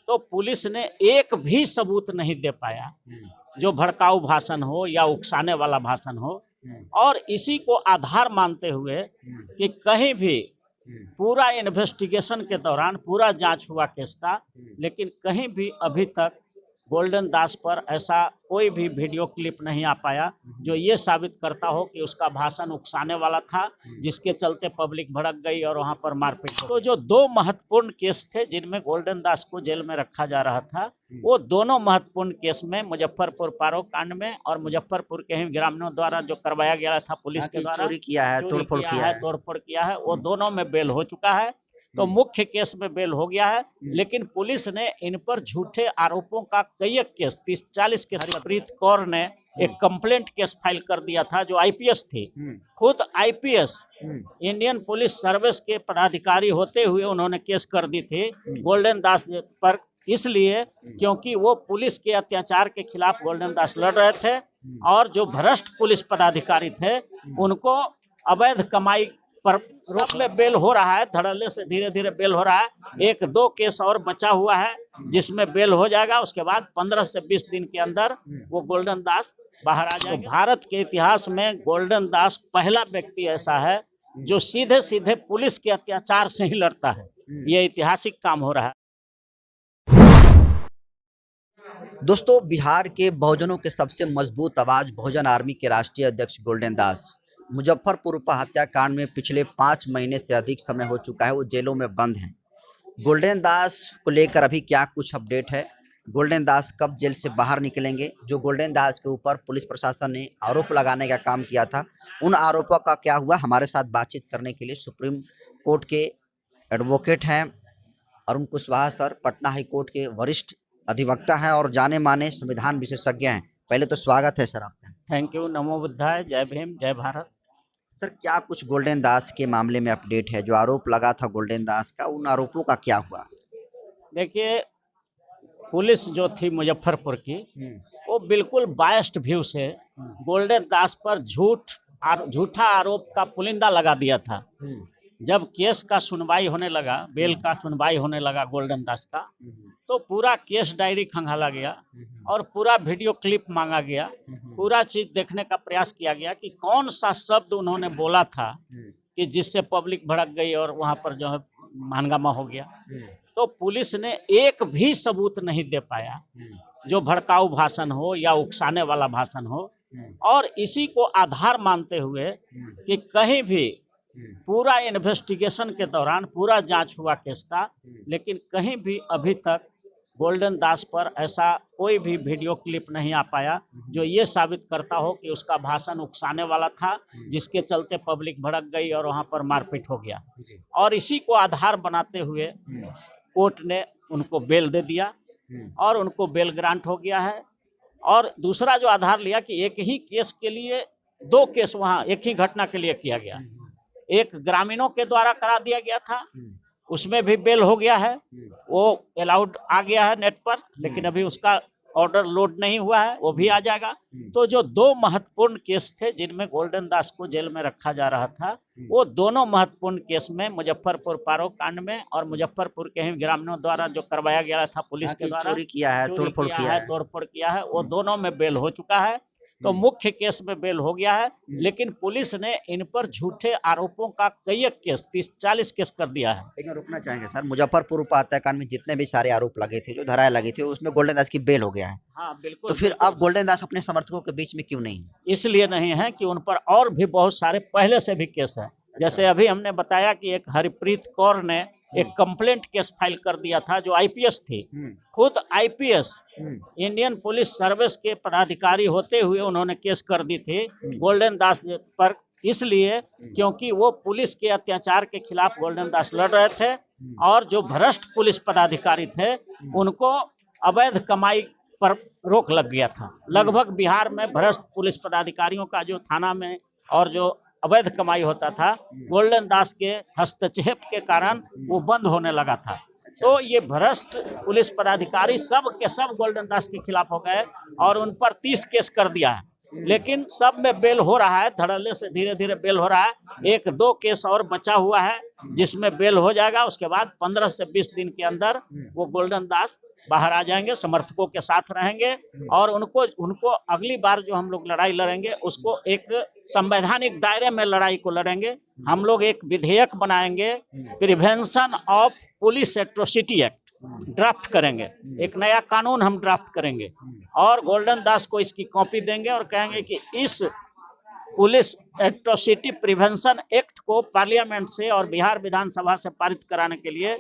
तो पुलिस ने एक भी सबूत नहीं दे पाया जो भड़काऊ भाषण हो या उकसाने वाला भाषण हो, और इसी को आधार मानते हुए कि कहीं भी पूरा इन्वेस्टिगेशन के दौरान पूरा जांच हुआ केस का, लेकिन कहीं भी अभी तक गोल्डन दास पर ऐसा कोई भी वीडियो क्लिप नहीं आ पाया जो ये साबित करता हो कि उसका भाषण उकसाने वाला था, जिसके चलते पब्लिक भड़क गई और वहां पर मारपीट। तो जो दो महत्वपूर्ण केस थे जिनमें गोल्डन दास को जेल में रखा जा रहा था, वो दोनों महत्वपूर्ण केस में मुजफ्फरपुर पारो कांड में और मुजफ्फरपुर के ही ग्रामीणों द्वारा जो करवाया गया था पुलिस के द्वारा, चोरी किया है, तोड़फोड़ किया है, वो दोनों में बेल हो चुका है। तो मुख्य केस में बेल हो गया है, लेकिन पुलिस ने इन पर झूठे आरोपों का कई एक केस 30-40 केस। हरप्रीत कौर ने एक कंप्लेंट केस फाइल कर दिया था जो आईपीएस थी, खुद आईपीएस इंडियन पुलिस सर्विस के पदाधिकारी होते हुए उन्होंने केस कर दी थी गोल्डन दास पर, इसलिए क्योंकि वो पुलिस के अत्याचार के खिलाफ गोल्डन दास लड़ रहे थे और जो भ्रष्ट पुलिस पदाधिकारी थे उनको अवैध कमाई पर रोक में बेल हो रहा है। धड़ल्ले से धीरे धीरे बेल हो रहा है। 1-2 केस और बचा हुआ है जिसमें बेल हो जाएगा। उसके बाद 15 से 20 दिन के अंदर वो गोल्डन दास बाहर आ जाएंगे। तो भारत के इतिहास में गोल्डन दास पहला व्यक्ति ऐसा है जो सीधे सीधे पुलिस के अत्याचार से ही लड़ता है। ये ऐतिहासिक काम हो रहा है। दोस्तों, बिहार के बहुजनों के सबसे मजबूत आवाज बहुजन आर्मी के राष्ट्रीय अध्यक्ष गोल्डन दास मुजफ्फरपुर हत्याकांड में पिछले 5 महीने से अधिक समय हो चुका है वो जेलों में बंद हैं। गोल्डन दास को लेकर अभी क्या कुछ अपडेट है, गोल्डन दास कब जेल से बाहर निकलेंगे, जो गोल्डन दास के ऊपर पुलिस प्रशासन ने आरोप लगाने का काम किया था उन आरोपों का क्या हुआ, हमारे साथ बातचीत करने के लिए सुप्रीम कोर्ट के एडवोकेट हैं Arun Kushwaha sir, Patna high court के वरिष्ठ अधिवक्ता हैं और जाने माने संविधान विशेषज्ञ हैं। पहले तो स्वागत है सर आपका। Thank you. नमो बुद्धाय, जय भीम, जय भारत। सर, क्या कुछ गोल्डन दास के मामले में अपडेट है? जो आरोप लगा था गोल्डन दास का, उन आरोपों का क्या हुआ? देखिए, पुलिस जो थी मुजफ्फरपुर की वो बिल्कुल बायस्ड व्यू से गोल्डन दास पर झूठा आरोप का पुलिंदा लगा दिया था। जब केस का सुनवाई होने लगा, बेल का सुनवाई होने लगा गोल्डन दास का, तो पूरा केस डायरी खंगाला गया और पूरा वीडियो क्लिप मांगा गया। पूरा चीज देखने का प्रयास किया गया कि कौन सा शब्द उन्होंने बोला था कि जिससे पब्लिक भड़क गई और वहां पर जो है हंगामा हो गया। तो पुलिस ने एक भी सबूत नहीं दे पाया जो भड़काऊ भाषण हो या उकसाने वाला भाषण हो, और इसी को आधार मानते हुए कि कहीं भी पूरा इन्वेस्टिगेशन के दौरान पूरा जांच हुआ केस का, लेकिन कहीं भी अभी तक गोल्डन दास पर ऐसा कोई भी वीडियो क्लिप नहीं आ पाया जो ये साबित करता हो कि उसका भाषण उकसाने वाला था, जिसके चलते पब्लिक भड़क गई और वहां पर मारपीट हो गया। और इसी को आधार बनाते हुए कोर्ट ने उनको बेल दे दिया और उनको बेल ग्रांट हो गया है। और दूसरा जो आधार लिया कि एक ही केस के लिए 2 केस वहाँ एक ही घटना के लिए किया गया। एक ग्रामीणों के द्वारा करा दिया गया था, उसमें भी बेल हो गया है, वो अलाउड आ गया है नेट पर, लेकिन अभी उसका ऑर्डर लोड नहीं हुआ है, वो भी आ जाएगा। तो जो 2 महत्वपूर्ण केस थे जिनमें गोल्डन दास को जेल में रखा जा रहा था, वो दोनों महत्वपूर्ण केस में मुजफ्फरपुर पारो कांड में और मुजफ्फरपुर के ही ग्रामीणों द्वारा जो करवाया गया था पुलिस के द्वारा, चोरी किया है, तोड़फोड़ किया है, वो दोनों में बेल हो चुका है। तो मुख्य केस में बेल हो गया है, लेकिन पुलिस ने इन पर झूठे आरोपों का कई एक केस 30-40 केस कर दिया है। लेकिन रुकना चाहेंगे सर, मुजफ्फरपुर हत्याकांड में जितने भी सारे आरोप लगे थे, जो धाराएं लगी थी, उसमें गोल्डन दास की बेल हो गया है। हाँ बिल्कुल। तो फिर अब गोल्डन दास अपने समर्थकों के बीच में क्यों नहीं है? इसलिए नहीं है कि उन पर और भी बहुत सारे पहले से भी केस है। जैसे अभी हमने बताया कि एक हरप्रीत कौर ने एक कंप्लेंट केस फाइल कर दिया था जो आईपीएस थी, खुद आईपीएस इंडियन पुलिस सर्विस के पदाधिकारी होते हुए उन्होंने केस कर दी थी गोल्डन दास पर, इसलिए क्योंकि वो पुलिस के अत्याचार के खिलाफ गोल्डन दास लड़ रहे थे और जो भ्रष्ट पुलिस पदाधिकारी थे उनको अवैध कमाई पर रोक लग गया था। लगभग बिहार में भ्रष्ट पुलिस पदाधिकारियों का जो थाना में और जो अवैध कमाई होता था, गोल्डन दास के हस्तक्षेप के कारण वो बंद होने लगा था। तो ये भ्रष्ट पुलिस पदाधिकारी सब के सब गोल्डन दास के खिलाफ हो गए और उन पर 30 केस कर दिया है, लेकिन सब में बेल हो रहा है। धड़ल्ले से धीरे धीरे बेल हो रहा है। 1-2 केस और बचा हुआ है जिसमें बेल हो जाएगा। उसके बाद 15 से 20 दिन के अंदर वो गोल्डन दास बाहर आ जाएंगे, समर्थकों के साथ रहेंगे और उनको अगली बार जो हम लोग लड़ाई लड़ेंगे उसको एक संवैधानिक दायरे में लड़ाई को लड़ेंगे। हम लोग एक विधेयक बनाएंगे, prevention of police atrocity act draft करेंगे, एक नया कानून हम ड्राफ्ट करेंगे और गोल्डन दास को इसकी कॉपी देंगे और कहेंगे कि इस पुलिस एट्रोसिटी प्रिवेंशन एक्ट को पार्लियामेंट से और बिहार विधानसभा से पारित कराने के लिए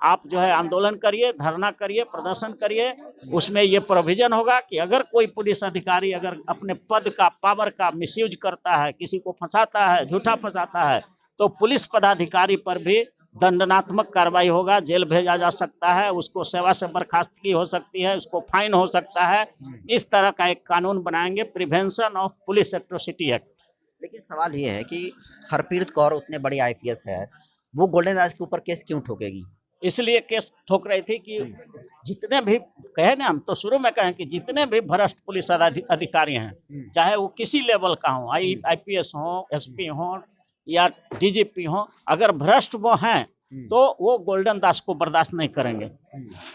आप जो है आंदोलन करिए, धरना करिए, प्रदर्शन करिए। उसमें ये प्रोविजन होगा कि अगर कोई पुलिस अधिकारी अगर अपने पद का, पावर का मिसयूज करता है, किसी को फंसाता है, झूठा फंसाता है, तो पुलिस पदाधिकारी पर भी दंडनात्मक कार्रवाई होगा, जेल भेजा जा सकता है, उसको सेवा से बर्खास्तगी हो सकती है, उसको फाइन हो सकता है। इस तरह का एक कानून बनाएंगे, prevention of police atrocity act. लेकिन सवाल ये है कि हरप्रीत कौर उतने बड़ी आईपीएस है, वो गोल्डन दास के ऊपर केस क्यों ठोकेगी? इसलिए केस ठोक रही थी कि जितने भी कहे ना, हम तो शुरू में कहें कि जितने भी भ्रष्ट पुलिस अधिकारी हैं, चाहे वो किसी लेवल का हो, आईपीएस हो, एसपी हो या डीजीपी हो, अगर भ्रष्ट वो हैं तो वो गोल्डन दास को बर्दाश्त नहीं करेंगे।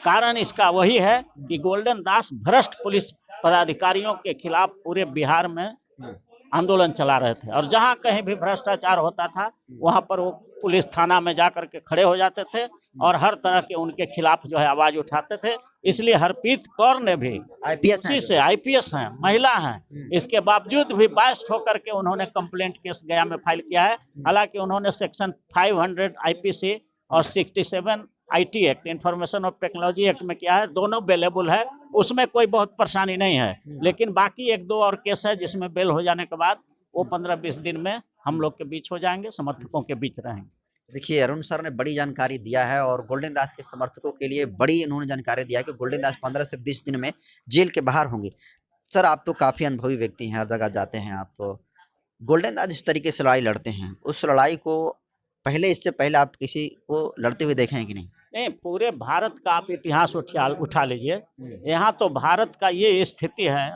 कारण इसका वही है कि गोल्डन दास भ्रष्ट पुलिस पदाधिकारियों के खिलाफ पूरे बिहार में आंदोलन चला रहे थे और जहां कहीं भी भ्रष्टाचार होता था वहां पर वो पुलिस थाना में जाकर के खड़े हो जाते थे और हर तरह के उनके खिलाफ जो है आवाज उठाते थे। इसलिए हरप्रीत कौर ने भी आईपीएस हैं, महिला हैं, इसके बावजूद भी बायस्ड होकर के उन्होंने कंप्लेंट केस गया में फाइल किया है। हालांकि उन्होंने सेक्शन 500 आईपीसी और 67 IT act, information of technology act में किया है, दोनों बेलेबल है, उसमें कोई बहुत परेशानी नहीं है। लेकिन बाकी एक दो और केस है जिसमें बेल हो जाने के बाद वो 15-20 दिन में हम लोग के बीच हो जाएंगे, समर्थकों के बीच रहेंगे। देखिए, अरुण सर ने बड़ी जानकारी दिया है और गोल्डन दास के समर्थकों के लिए बड़ी इन्होंने जानकारी दिया है कि गोल्डन दास 15 से 20 दिन में जेल के बाहर होंगे। सर, आप तो काफी अनुभवी व्यक्ति हैं, हर जगह जाते हैं आप, तो गोल्डन दास जिस तरीके से लड़ाई लड़ते हैं, उस लड़ाई को इससे पहले आप किसी को लड़ते हुए देखे हैं कि नहीं? नहीं, पूरे भारत का आप इतिहास उठा लीजिए, यहाँ तो भारत का ये स्थिति है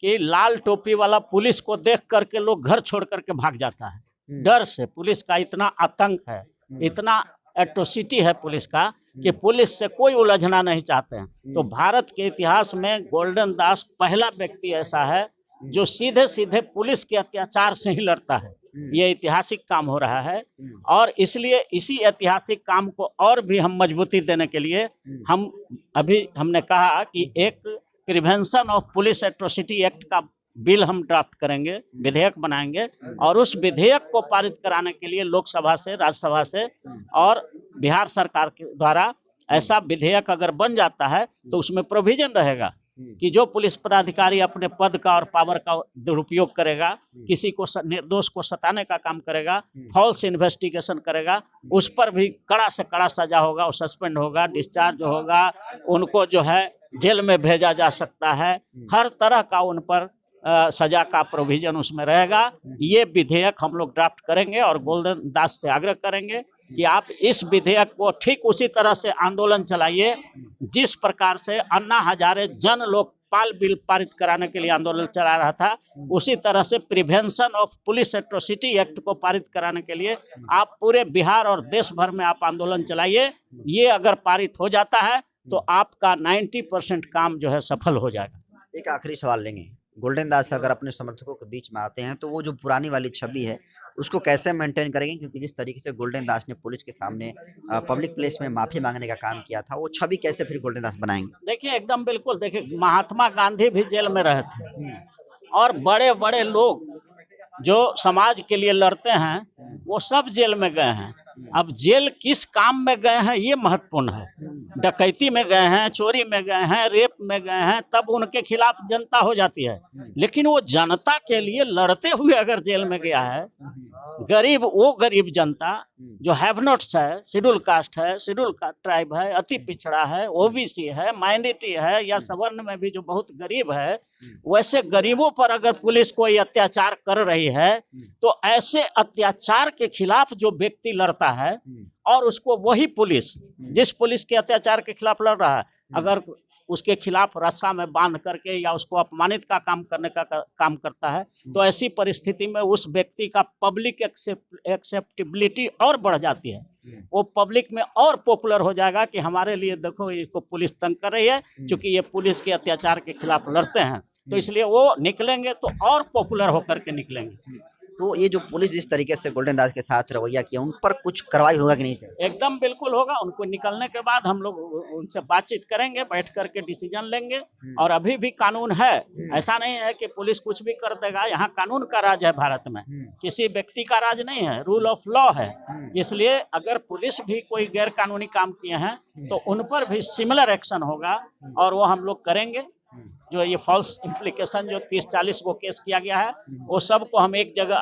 कि लाल टोपी वाला पुलिस को देख करके लोग घर छोड़ करके भाग जाता है, डर से। पुलिस का इतना आतंक है, इतना एट्रोसिटी है पुलिस का कि पुलिस से कोई उलझना नहीं चाहते हैं। तो भारत के इतिहास में गोल्डन दास पहला व्यक्ति ऐसा है जो सीधे सीधे पुलिस के अत्याचार से ही लड़ता है। ये ऐतिहासिक काम हो रहा है और इसलिए इसी ऐतिहासिक काम को और भी हम मजबूती देने के लिए हमने कहा कि एक prevention of police atrocity act का बिल हम ड्राफ्ट करेंगे, विधेयक बनाएंगे और उस विधेयक को पारित कराने के लिए लोकसभा से, राज्यसभा से और बिहार सरकार के द्वारा ऐसा विधेयक अगर बन जाता है तो उसमें प्रोविजन रहेगा कि जो पुलिस पदाधिकारी अपने पद का और पावर का दुरुपयोग करेगा, किसी को निर्दोष को सताने का काम करेगा, फॉल्स इन्वेस्टिगेशन करेगा, उस पर भी कड़ा से कड़ा सजा होगा, वो सस्पेंड होगा, डिस्चार्ज होगा, उनको जो है जेल में भेजा जा सकता है। हर तरह का उन पर सजा का प्रोविजन उसमें रहेगा। ये विधेयक हम लोग ड्राफ्ट करेंगे और गोल्डन दास से आग्रह करेंगे कि आप इस विधेयक को ठीक उसी तरह से आंदोलन चलाइए जिस प्रकार से अन्ना हजारे जन लोकपाल बिल पारित कराने के लिए आंदोलन चला रहा था, उसी तरह से prevention of police atrocity act को पारित कराने के लिए आप पूरे बिहार और देश भर में आप आंदोलन चलाइए। ये अगर पारित हो जाता है तो आपका 90% काम जो है सफल हो जाएगा। एक आखिरी सवाल लेंगे, गोल्डन दास अगर अपने समर्थकों के बीच में आते हैं तो वो जो पुरानी वाली छवि है उसको कैसे मेंटेन करेंगे? क्योंकि जिस तरीके से गोल्डन दास ने पुलिस के सामने पब्लिक प्लेस में माफी मांगने का काम किया था, वो छवि कैसे फिर गोल्डन दास बनाएंगे? देखिए, एकदम बिल्कुल। देखिए, महात्मा गांधी भी जेल में रहे थे और बड़े बड़े लोग जो समाज के लिए लड़ते हैं वो सब जेल में गए हैं। अब जेल किस काम में गए हैं ये महत्वपूर्ण है। डकैती में गए हैं, चोरी में गए हैं, रेप में गए हैं, तब उनके खिलाफ जनता हो जाती है। लेकिन वो जनता के लिए लड़ते हुए अगर जेल में गया है, गरीब जनता जो हैव नॉट्स है, शेड्यूल कास्ट है, शेड्यूल ट्राइब है, अति पिछड़ा है, ओबीसी है, माइनॉरिटी है या सवर्ण में भी जो बहुत गरीब है, वैसे गरीबों पर अगर पुलिस कोई अत्याचार कर रही है तो ऐसे अत्याचार के खिलाफ जो व्यक्ति लड़ता है और उसको वही पुलिस, जिस पुलिस के अत्याचार के खिलाफ लड़ रहा है, अगर उसके खिलाफ रस्सा में बांध करके या उसको अपमानित का काम करने का काम करता है, तो ऐसी परिस्थिति में उस व्यक्ति का पब्लिक एक्सेप्टेबिलिटी और बढ़ जाती है। वो पब्लिक में और पॉपुलर हो जाएगा कि हमारे लिए देखो इसको पुलिस तंग कर रही है, क्योंकि ये पुलिस के अत्याचार के खिलाफ लड़ते हैं, तो इसलिए वो निकलेंगे तो और पॉपुलर होकर के निकलेंगे। तो ये जो पुलिस इस तरीके से गोल्डन दास के साथ रवैया किया, उन पर कुछ कार्रवाई होगा कि नहीं सर? एकदम बिल्कुल होगा। उनको निकलने के बाद हम लोग उनसे बातचीत करेंगे, बैठ करके डिसीजन लेंगे। और अभी भी कानून है, ऐसा नहीं है कि पुलिस कुछ भी कर देगा। यहाँ कानून का राज है भारत में, किसी व्यक्ति का राज नहीं है, रूल ऑफ लॉ है। इसलिए अगर पुलिस भी कोई गैर कानूनी काम किए हैं तो उन पर भी सिमिलर एक्शन होगा, और वो हम लोग करेंगे। जो ये फॉल्स इम्प्लीकेशन जो 30-40 को केस किया गया है, वो सब को हम एक जगह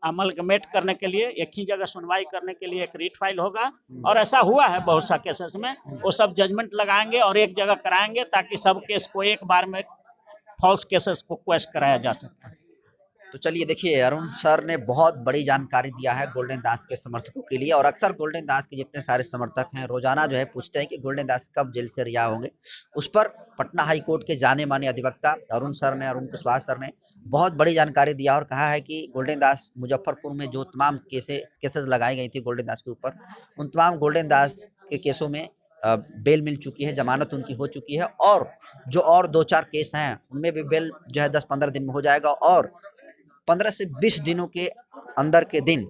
अमलगमेट करने के लिए, एक ही जगह सुनवाई करने के लिए एक रीट फाइल होगा। और ऐसा हुआ है बहुत सा केसेस में, वो सब जजमेंट लगाएंगे और एक जगह कराएंगे, ताकि सब केस को एक बार में फॉल्स केसेस को क्वेश कराया जा सके। तो चलिए देखिए, अरुण सर ने बहुत बड़ी जानकारी दिया है गोल्डन दास के समर्थकों के लिए। और अक्सर गोल्डन दास के जितने सारे समर्थक हैं रोजाना जो है पूछते हैं कि गोल्डन दास कब जेल से रिहा होंगे। उस पर पटना हाई कोर्ट के जाने माने अधिवक्ता अरुण कुशवाहा सर ने बहुत बड़ी जानकारी दिया और कहा है कि गोल्डन दास मुजफ्फरपुर में जो तमाम केसेस लगाई गई थी गोल्डन दास के ऊपर, उन तमाम गोल्डन दास के केसों में बेल मिल चुकी है, जमानत उनकी हो चुकी है। और जो और 2-4 केस हैं उनमें भी बेल जो है 10-15 दिन में हो जाएगा, और 15 से 20 दिनों के अंदर के दिन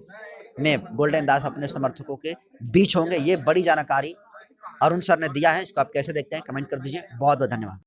में गोल्डन दास अपने समर्थकों के बीच होंगे। ये बड़ी जानकारी अरुण सर ने दिया है। इसको आप कैसे देखते हैं, कमेंट कर दीजिए। बहुत बहुत धन्यवाद।